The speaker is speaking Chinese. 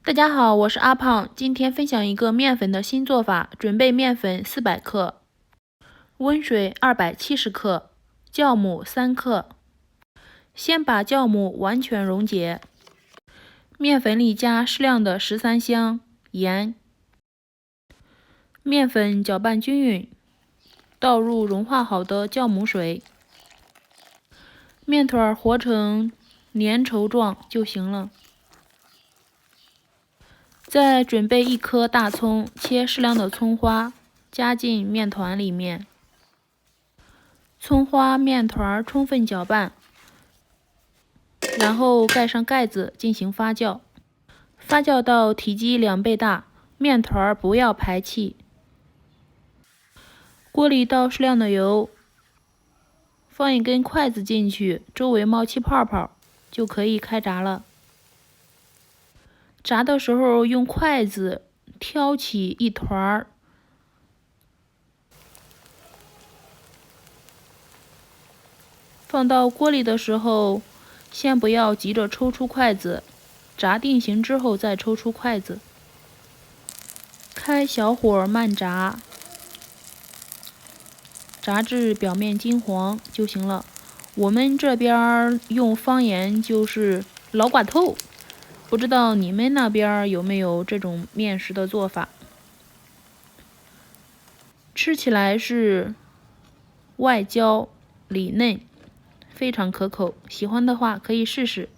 大家好，我是阿胖，今天分享一个面粉的新做法。准备面粉400克，温水270克，酵母3克。先把酵母完全溶解，面粉里加适量的13香、盐，面粉搅拌均匀，倒入融化好的酵母水，面团和成粘稠状就行了。再准备1颗大葱，切适量的葱花，加进面团里面。葱花、面团充分搅拌，然后盖上盖子进行发酵。发酵到体积2倍大，面团不要排气。锅里倒适量的油，放一根筷子进去，周围冒气泡泡，就可以开炸了。炸的时候用筷子挑起一团，放到锅里的时候，先不要急着抽出筷子，炸定型之后再抽出筷子。开小火慢炸，炸至表面金黄就行了。我们这边用方言就是老寡透，不知道你们那边有没有这种面食的做法？吃起来是外焦里嫩，非常可口。喜欢的话可以试试。